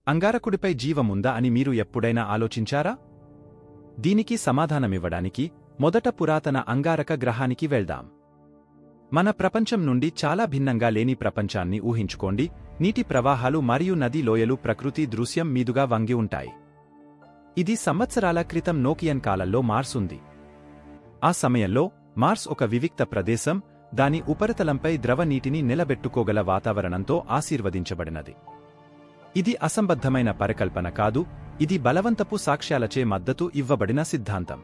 అంగారకుడిపై జీవముందా అని మీరు ఎప్పుడైనా ఆలోచించారా? దీనికి సమాధానమివ్వడానికి మొదట పురాతన అంగారక గ్రహానికి వెళ్దాం. మన ప్రపంచం నుండి చాలా భిన్నంగా లేని ప్రపంచాన్ని ఊహించుకోండి. నీటి ప్రవాహాలు మరియు నదీ లోయలు ప్రకృతి దృశ్యం మీదుగా వంగి ఉంటాయి. ఇది సంవత్సరాల క్రితం నోకియన్ కాలంలో మార్స్ ఉంది. ఆ సమయంలో మార్స్ ఒక వివిక్త ప్రదేశం, దాని ఉపరితలంపై ద్రవ నీటిని నిలబెట్టుకోగల వాతావరణంతో ఆశీర్వదించబడినది. ఇది అసంబద్ధమైన పరికల్పన కాదు, ఇది బలవంతపు సాక్ష్యాలచే మద్దతు ఇవ్వబడిన సిద్ధాంతం.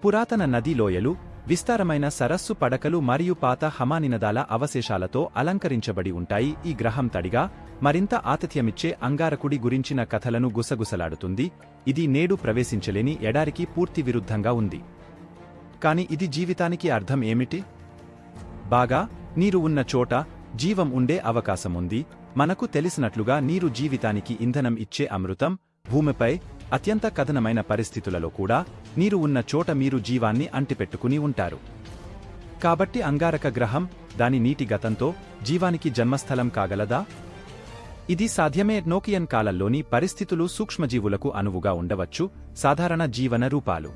పురాతన నదీ లోయలు, విస్తారమైన సరస్సు పడకలు మరియు పాత హమానినదాల అవశేషాలతో అలంకరించబడి ఉంటాయి. ఈ గ్రహం తడిగా, మరింత ఆతిథ్యమిచ్చే అంగారకుడి గురించిన కథలను గుసగుసలాడుతుంది. ఇది నేడు ప్రవేశించలేని ఎడారికి పూర్తి విరుద్ధంగా ఉంది. కాని ఇది జీవితానికి అర్థం ఏమిటి? బాగా, నీరు ఉన్న చోట జీవం ఉండే అవకాశముంది. మనకు తెలిసినట్లుగా నీరు జీవితానికి ఇంధనం ఇచ్చే అమృతం. భూమిపై అత్యంత కథనమైన పరిస్థితులలో కూడా నీరు ఉన్న చోట మీరు జీవాన్ని అంటిపెట్టుకుని ఉంటారు. కాబట్టి అంగారక గ్రహం దాని నీటి గతంతో జీవానికి జన్మస్థలం కాగలదా? ఇది సాధ్యమే. నోకియన్ కాలంలోని పరిస్థితులు సూక్ష్మజీవులకు అనువుగా ఉండవచ్చు, సాధారణ జీవన రూపాలు.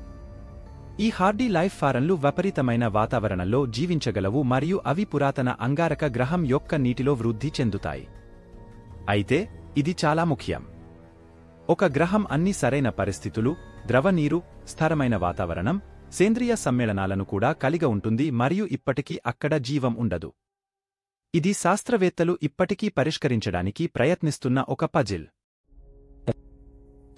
ఈ హార్డీ లైఫ్ ఫారంలు విపరీతమైన వాతావరణంలో జీవించగలవు మరియు అవి పురాతన అంగారక గ్రహం యొక్క నీటిలో వృద్ధి చెందుతాయి. అయితే ఇది చాలా ముఖ్యం. ఒక గ్రహం అన్ని సరైన పరిస్థితులు, ద్రవ నీరు, స్థిరమైన వాతావరణం, సేంద్రియ సమ్మేళనాలను కూడా కలిగి ఉంటుంది మరియు ఇప్పటికీ అక్కడ జీవం ఉండదు. ఇది శాస్త్రవేత్తలు ఇప్పటికీ పరిష్కరించడానికి ప్రయత్నిస్తున్న ఒక పజిల్.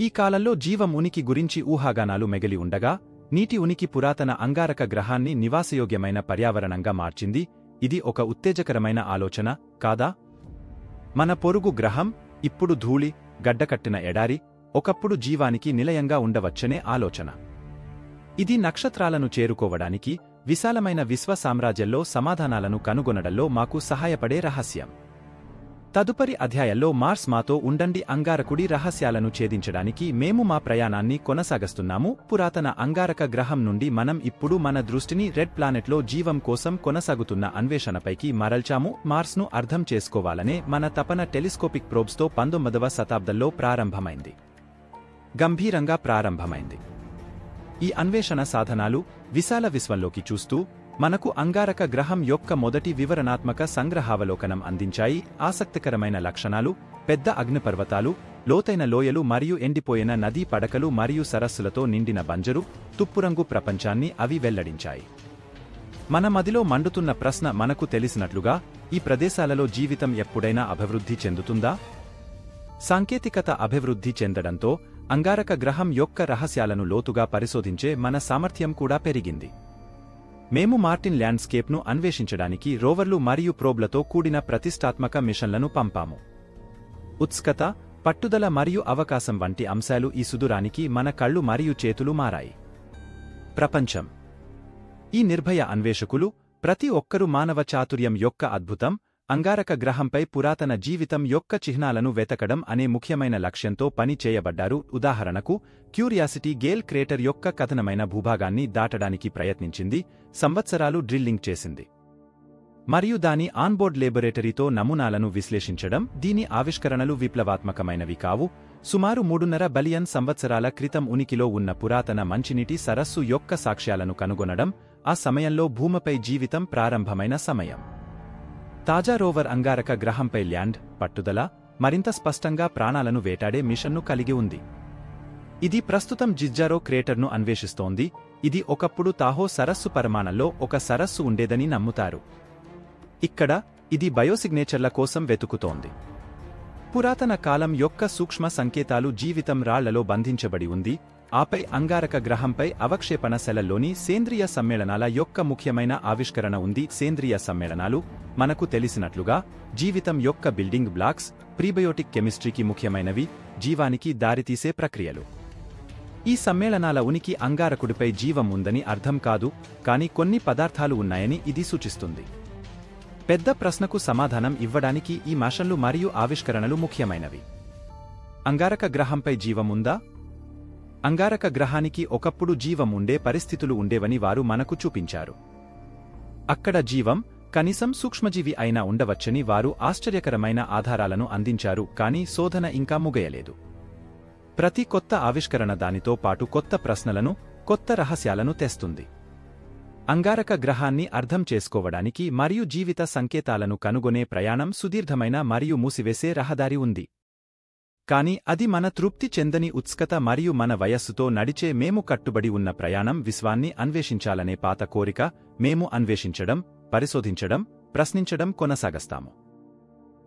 ఈ కాలంలో జీవం ఉనికి గురించి ఊహాగానాలు మిగిలి ఉండగా, నీటి ఉనికి పురాతన అంగారక గ్రహాన్ని నివాసయోగ్యమైన పర్యావరణంగా మార్చింది. ఇది ఒక ఉత్తేజకరమైన ఆలోచన, కాదా? మన పొరుగు గ్రహం ఇప్పుడు ధూళి, గడ్డకట్టిన ఎడారి, ఒకప్పుడు జీవానికి నిలయంగా ఉండవచ్చనే ఆలోచన. ఇది నక్షత్రాలను చేరుకోవడానికి, విశాలమైన విశ్వ సామ్రాజ్యంలో సమాధానాలను కనుగొనడంలో మాకు సహాయపడే రహస్యం. తదుపరి అధ్యాయంలో మార్స్ మాతో ఉండండి. అంగారకుడి రహస్యాలను ఛేదించడానికి మేము మా ప్రయాణాన్ని కొనసాగిస్తున్నాము. పురాతన అంగారక గ్రహం నుండి మనం ఇప్పుడు మన దృష్టిని రెడ్ ప్లానెట్లో జీవం కోసం కొనసాగుతున్న అన్వేషణపైకి మరల్చాము. మార్స్ను అర్థం చేసుకోవాలనే మన తపన టెలిస్కోపిక్ ప్రోబ్స్తో 19వ శతాబ్దంలో ప్రారంభమైంది. గంభీరంగా ప్రారంభమైంది. ఈ అన్వేషణ సాధనాలు విశాల విశ్వంలోకి చూస్తూ మనకు అంగారక గ్రహం యొక్క మొదటి వివరణాత్మక సంగ్రహావలోకనం అందించాయి. ఆసక్తికరమైన లక్షణాలు, పెద్ద అగ్నిపర్వతాలు, లోతైన లోయలు మరియు ఎండిపోయిన నదీ పడకలు మరియు సరస్సులతో నిండిన బంజరు, తుప్పురంగు ప్రపంచాన్ని అవి వెల్లడించాయి. మన మదిలో మండుతున్న ప్రశ్న, మనకు తెలిసినట్లుగా ఈ ప్రదేశాలలో జీవితం ఎప్పుడైనా అభివృద్ధి చెందుతుందా? సాంకేతికత అభివృద్ధి చెందడంతో అంగారక గ్రహం యొక్క రహస్యాలను లోతుగా పరిశోధించే మన సామర్థ్యం కూడా పెరిగింది. మేము మార్టిన్ ల్యాండ్స్కేప్ను అన్వేషించడానికి రోవర్లు మరియు ప్రోబ్లతో కూడిన ప్రతిష్టాత్మక మిషన్లను పంపాము. ఉత్సుకత, పట్టుదల మరియు అవకాశం వంటి అంశాలు ఈ సుదూరానికి మన కళ్ళు మరియు చేతులు మారాయి. ప్రపంచం. ఈ నిర్భయ అన్వేషకులు ప్రతి ఒక్కరూ మానవ చాతుర్యం యొక్క అద్భుతం, అంగారక గ్రహంపై పురాతన జీవితం యొక్క చిహ్నాలను వెతకడం అనే ముఖ్యమైన లక్ష్యంతో పని చేయబడ్డారు. ఉదాహరణకు, క్యూరియాసిటీ గేల్ క్రేటర్ యొక్క కథనమైన భూభాగాన్ని దాటడానికి ప్రయత్నించింది, సంవత్సరాలు డ్రిల్లింగ్ చేసింది మరియు దాని ఆన్బోర్డ్ లేబొరేటరీతో నమూనాలను విశ్లేషించడం. దీని ఆవిష్కరణలు విప్లవాత్మకమైనవి కావు. సుమారు 3.5 బిలియన్ సంవత్సరాల క్రితం ఉనికిలో ఉన్న పురాతన మంచినీటి సరస్సు యొక్క సాక్ష్యాలను కనుగొనడం, ఆ సమయంలో భూమిపై జీవితం ప్రారంభమైన సమయం. తాజా రోవర్ అంగారక గ్రహంపై ల్యాండ్, పట్టుదల, మరింత స్పష్టంగా ప్రాణాలను వేటాడే మిషన్ను కలిగి ఉంది. ఇది ప్రస్తుతం జిజ్జారో క్రేటర్ను అన్వేషిస్తోంది. ఇది ఒకప్పుడు తాహో సరస్సు పరిమాణంలో ఒక సరస్సు ఉండేదని నమ్ముతారు. ఇక్కడ ఇది బయోసిగ్నేచర్ల కోసం వెతుకుతోంది. పురాతన కాలం యొక్క సూక్ష్మ సంకేతాలు జీవితం రాళ్లలో బంధించబడి ఉంది. ఆపై అంగారక గ్రహంపై అవక్షేపణ సెలల్లోని సేంద్రియ సమ్మేళనాల యొక్క ముఖ్యమైన ఆవిష్కరణ ఉంది. సేంద్రియ సమ్మేళనాలు, మనకు తెలిసినట్లుగా, జీవితం యొక్క బిల్డింగ్ బ్లాక్స్, ప్రీబయోటిక్ కెమిస్ట్రీకి ముఖ్యమైనవి, జీవానికి దారితీసే ప్రక్రియలు. ఈ సమ్మేళనాల ఉనికి అంగారకుడిపై జీవం ఉందని అర్థం కాదు, కానీ కొన్ని పదార్థాలు ఉన్నాయని ఇది సూచిస్తుంది. పెద్ద ప్రశ్నకు సమాధానం ఇవ్వడానికి ఈ మిషన్లు మరియు ఆవిష్కరణలు ముఖ్యమైనవి. అంగారక గ్రహంపై జీవం ఉందా? అంగారక గ్రహానికి ఒకప్పుడు జీవం ఉండే పరిస్థితులు ఉండేవని వారు మనకు చూపించారు. అక్కడ జీవం, కనీసం సూక్ష్మజీవి అయినా ఉండవచ్చని వారు ఆశ్చర్యకరమైన ఆధారాలను అందించారు, కానీ శోధన ఇంకా ముగియలేదు. ప్రతి కొత్త ఆవిష్కరణ దానితో పాటు కొత్త ప్రశ్నలను, కొత్త రహస్యాలను తెస్తుంది. అంగారక గ్రహాన్ని అర్థం చేసుకోవడానికి మరియు జీవిత సంకేతాలను కనుగొనే ప్రయాణం సుదీర్ఘమైన మరియు మూసివేసే రహదారి ఉంది. కాని అది మన తృప్తి చెందని ఉత్సుకత మరియు మన వయస్సుతో నడిచే మేము కట్టుబడి ఉన్న ప్రయాణం, విశ్వాన్ని అన్వేషించాలనే పాత కోరిక. మేము అన్వేషించడం, పరిశోధించడం, ప్రశ్నించడం కొనసాగస్తాము.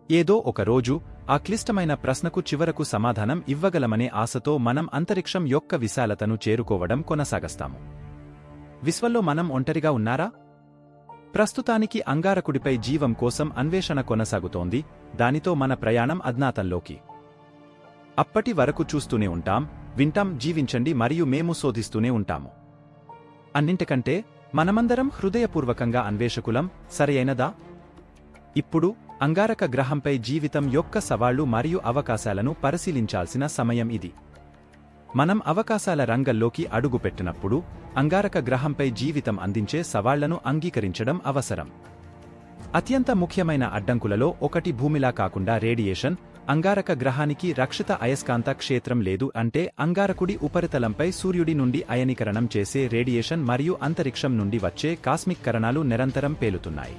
ఏదో ఒక రోజు ఆ క్లిష్టమైన ప్రశ్నకు చివరకు సమాధానం ఇవ్వగలమనే ఆశతో మనం అంతరిక్షం యొక్క విశాలతను చేరుకోవడం కొనసాగస్తాము. విశ్వంలో మనం ఒంటరిగా ఉన్నారా? ప్రస్తుతానికి అంగారకుడిపై జీవం కోసం అన్వేషణ కొనసాగుతోంది, దానితో మన ప్రయాణం అజ్ఞాతంలోకి. అప్పటి వరకు చూస్తూనే ఉంటాం, వింటాం, జీవించండి మరియు మేము శోధిస్తూనే ఉంటాము. అన్నింటికంటే మనమందరం హృదయపూర్వకంగా అన్వేషకులం, సరియైనదా? ఇప్పుడు అంగారక గ్రహంపై జీవితం యొక్క సవాళ్లు మరియు అవకాశాలను పరిశీలించాల్సిన సమయం ఇది. మనం అవకాశాల రంగంలోకి అడుగుపెట్టినప్పుడు అంగారక గ్రహంపై జీవితం అందించే సవాళ్లను అంగీకరించడం అవసరం. అత్యంత ముఖ్యమైన అడ్డంకులలో ఒకటి భూమిలా కాకుండా రేడియేషన్. అంగారక గ్రహానికి రక్షిత అయస్కాంత క్షేత్రం లేదు, అంటే అంగారకుడి ఉపరితలంపై సూర్యుడి నుండి అయనీకరణం చేసే రేడియేషన్ మరియు అంతరిక్షం నుండి వచ్చే కాస్మిక్ కిరణాలు నిరంతరం పేలుతున్నాయి.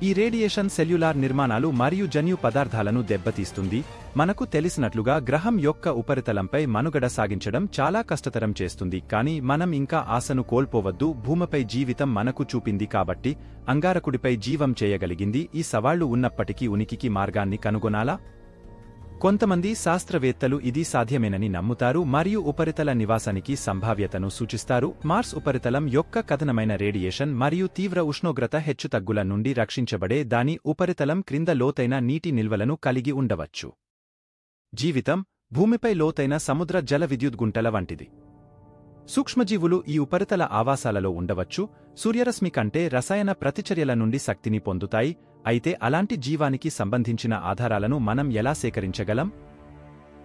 ఈ రేడియేషన్ సెల్యులార్ నిర్మాణాలు మరియు జన్యు పదార్థాలను దెబ్బతీస్తుంది. మనకు తెలిసినట్లుగా గ్రహం యొక్క ఉపరితలంపై మనుగడ సాగించడం చాలా కష్టతరం చేస్తుంది, కానీ మనం ఇంకా ఆశను కోల్పోవద్దు. భూమిపై జీవితం మనకు చూపింది కాబట్టి అంగారకుడిపై జీవం చేయగలిగింది. ఈ సవాళ్లు ఉన్నప్పటికీ ఉనికికి మార్గాన్ని కనుగొనాలా? కొంతమంది శాస్త్రవేత్తలు ఇది సాధ్యమేనని నమ్ముతారు మరియు ఉపరితల నివాసానికి సంభావ్యతను సూచిస్తారు. మార్స్ ఉపరితలం యొక్క కథనమైన రేడియేషన్ మరియు తీవ్ర ఉష్ణోగ్రత హెచ్చుతగ్గుల నుండి రక్షించబడే దాని ఉపరితలం క్రింద లోతైన నీటి నిల్వలను కలిగి ఉండవచ్చు. జీవితం భూమిపై లోతైన సముద్ర జల విద్యుత్ గుంటల వంటిది. సూక్ష్మజీవులు ఈ ఉపరితల ఆవాసాలలో ఉండవచ్చు, సూర్యరశ్మి కంటే రసాయన ప్రతిచర్యల నుండి శక్తిని పొందుతాయి. అయితే అలాంటి జీవానికి సంబంధించిన ఆధారాలను మనం ఎలా సేకరించగలం?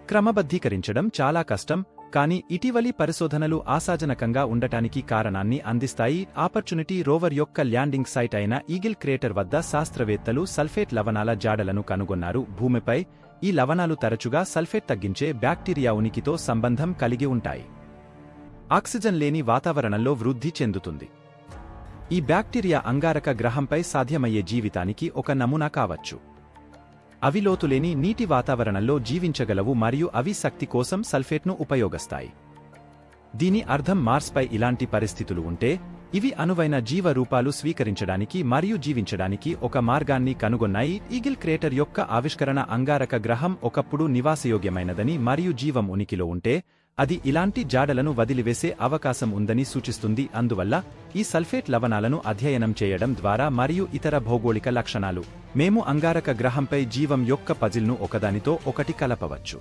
క్రమబద్ధీకరించడం చాలా కష్టం, కానీ ఇటీవలి పరిశోధనలు ఆశాజనకంగా ఉండటానికి కారణాన్ని అందిస్తాయి. ఆపర్చునిటీ రోవర్ యొక్క ల్యాండింగ్ సైట్ అయిన ఈగిల్ క్రేటర్ వద్ద శాస్త్రవేత్తలు సల్ఫేట్ లవణాల జాడలను కనుగొన్నారు. భూమిపై ఈ లవణాలు తరచుగా సల్ఫేట్ తగ్గించే బ్యాక్టీరియా ఉనికితో సంబంధం కలిగి ఉంటాయి. ఆక్సిజన్ లేని వాతావరణంలో వృద్ధి చెందుతుంది. ఈ బ్యాక్టీరియా అంగారక గ్రహంపై సాధ్యమయ్యే జీవితానికి ఒక నమూనా కావచ్చు. అవి లోతులేని నీటి వాతావరణంలో జీవించగలవు మరియు అవి శక్తి కోసం సల్ఫేట్ను ఉపయోగిస్తాయి. దీని అర్థం మార్స్పై ఇలాంటి పరిస్థితులు ఉంటే ఇవి అనువైన జీవ రూపాలు స్వీకరించడానికి మరియు జీవించడానికి ఒక మార్గాన్ని కనుగొన్నాయి. ఈగిల్ క్రేటర్ యొక్క ఆవిష్కరణ అంగారక గ్రహం ఒకప్పుడు నివాసయోగ్యమైనదని మరియు జీవం ఉనికిలో ఉంటే అది ఇలాంటి జాడలను వదిలివేసే అవకాశం ఉందని సూచిస్తుంది. అందువల్ల ఈ సల్ఫేట్ లవణాలను అధ్యయనం చేయడం ద్వారా మరియు ఇతర భౌగోళిక లక్షణాలు మేము అంగారక గ్రహంపై జీవం యొక్క పజిల్ను ఒకదానితో ఒకటి కలపవచ్చు.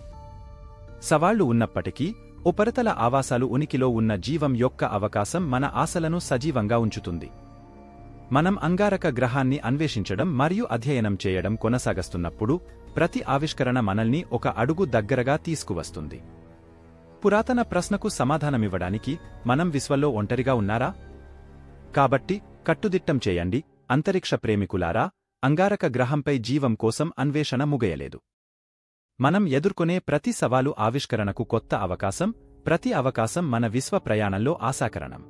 సవాళ్లు ఉన్నప్పటికీ ఉపరితల ఆవాసాలు ఉనికిలో ఉన్న జీవం యొక్క అవకాశం మన ఆశలను సజీవంగా ఉంచుతుంది. మనం అంగారక గ్రహాన్ని అన్వేషించడం మరియు అధ్యయనం చేయడం కొనసాగిస్తున్నప్పుడు ప్రతి ఆవిష్కరణ మనల్ని ఒక అడుగు దగ్గరగా తీసుకువస్తుంది. పురాతన ప్రశ్నకు సమాధానమివ్వడానికి మనం విశ్వంలో ఒంటరిగా ఉన్నారా? కాబట్టి కట్టుదిట్టం చేయండి, అంతరిక్ష ప్రేమికులారా. అంగారక గ్రహంపై జీవం కోసం అన్వేషణ ముగియలేదు. మనం ఎదుర్కొనే ప్రతి సవాలు ఆవిష్కరణకు కొత్త అవకాశం, ప్రతి అవకాశం మన విశ్వ ప్రయాణంలో ఆశాకరణం.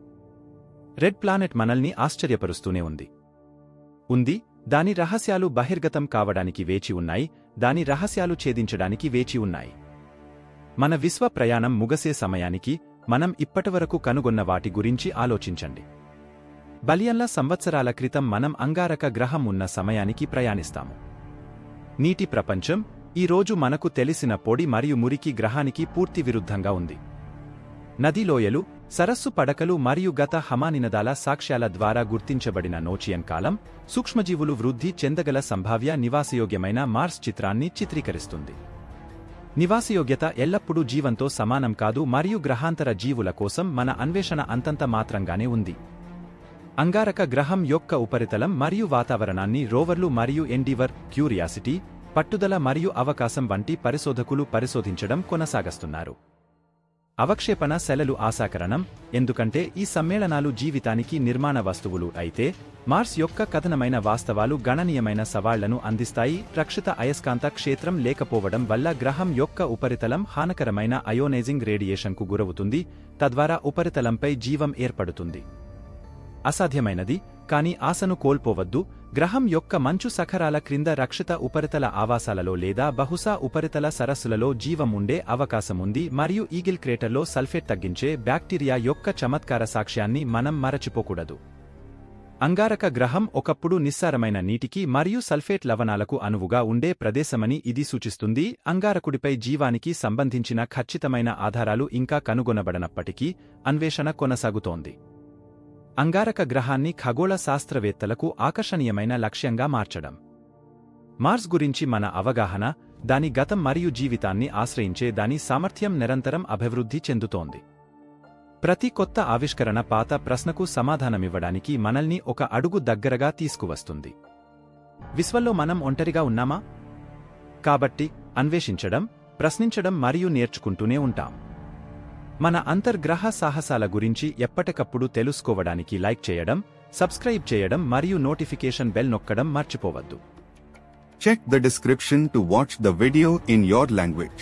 రెడ్ ప్లానెట్ మనల్ని ఆశ్చర్యపరుస్తూనే ఉంది. దాని రహస్యాలు బహిర్గతం కావడానికి వేచి ఉన్నాయి, దాని రహస్యాలు ఛేదించడానికి వేచి ఉన్నాయి. మన విశ్వ ప్రయాణం ముగసే సమయానికి మనం ఇప్పటివరకు కనుగొన్న వాటి గురించి ఆలోచించండి. బిలియన్ల సంవత్సరాల క్రితం మనం అంగారక గ్రహం ఉన్న సమయానికి ప్రయాణిస్తాము. నీటి ప్రపంచం ఈ రోజు మనకు తెలిసిన పొడి మరియు మురికి గ్రహానికి పూర్తి విరుద్ధంగా ఉంది. నదిలోయలు, సరస్సు పడకలు మరియు గత హమానినదాల సాక్ష్యాల ద్వారా గుర్తించబడిన నోచియన్ కాలం సూక్ష్మజీవులు వృద్ధి చెందగల సంభావ్య నివాసయోగ్యమైన మార్స్ చిత్రాన్ని చిత్రీకరిస్తుంది. నివాసయోగ్యత ఎల్లప్పుడూ జీవంతో సమానం కాదు మరియు గ్రహాంతర జీవుల కోసం మన అన్వేషణ అంతంత మాత్రంగానే ఉంది. అంగారక గ్రహం యొక్క ఉపరితలం మరియు వాతావరణాన్ని రోవర్లు మరియు ఎండీవర్, క్యూరియాసిటీ, పట్టుదల మరియు అవకాశం వంటి పరిశోధకులు పరిశోధించడం కొనసాగిస్తున్నారు. అవక్షేపణ సెలలు ఆశాకరణం, ఎందుకంటే ఈ సమ్మేళనాలు జీవితానికి నిర్మాణ వస్తువులు అయితే, మార్స్ యొక్క కథనమైన వాస్తవాలు గణనీయమైన సవాళ్లను అందిస్తాయి. రక్షిత అయస్కాంత క్షేత్రం లేకపోవడం వల్ల గ్రహం యొక్క ఉపరితలం హానికరమైన అయోనైజింగ్ రేడియేషన్కు గురవుతుంది, తద్వారా ఉపరితలంపై జీవం ఏర్పడుతుంది. అసాధ్యమైనది, కానీ ఆశను కోల్పోవద్దు. గ్రహం యొక్క మంచు సఖరాల క్రింద రక్షిత ఉపరితల ఆవాసాలలో లేదా బహుశా ఉపరితల సరస్సులలో జీవం ఉండే అవకాశముంది మరియు ఈగిల్ క్రేటర్లో సల్ఫేట్ తగ్గించే బ్యాక్టీరియా యొక్క చమత్కార సాక్ష్యాన్ని మనం మరచిపోకూడదు. అంగారక గ్రహం ఒకప్పుడు నిస్సారమైన నీటికి మరియు సల్ఫేట్ లవణాలకు అనువుగా ఉండే ప్రదేశమని ఇది సూచిస్తుంది. అంగారకుడిపై జీవానికి సంబంధించిన ఖచ్చితమైన ఆధారాలు ఇంకా కనుగొనబడనప్పటికీ అన్వేషణ కొనసాగుతోంది. అంగారక గ్రహాన్ని ఖగోళ శాస్త్రవేత్తలకు ఆకర్షణీయమైన లక్ష్యంగా మార్చడం. మార్స్ గురించి మన అవగాహన, దాని గతం మరియు జీవితాన్ని ఆశ్రయించే దాని సామర్థ్యం నిరంతరం అభివృద్ధి చెందుతోంది. ప్రతి కొత్త ఆవిష్కరణ పాత ప్రశ్నకు సమాధానమివ్వడానికి మనల్ని ఒక అడుగు దగ్గరగా తీసుకువస్తుంది. విశ్వంలో మనం ఒంటరిగా ఉన్నామా? కాబట్టి అన్వేషించడం, ప్రశ్నించడం మరియు నేర్చుకుంటూనే ఉంటాం. మన అంతర్గ్రహ సాహసాల గురించి ఎప్పటికప్పుడు తెలుసుకోవడానికి లైక్ చేయడం, సబ్స్క్రైబ్ చేయడం మరియు నోటిఫికేషన్ బెల్ నొక్కడం మర్చిపోవద్దు. Check the description to watch the video in your language.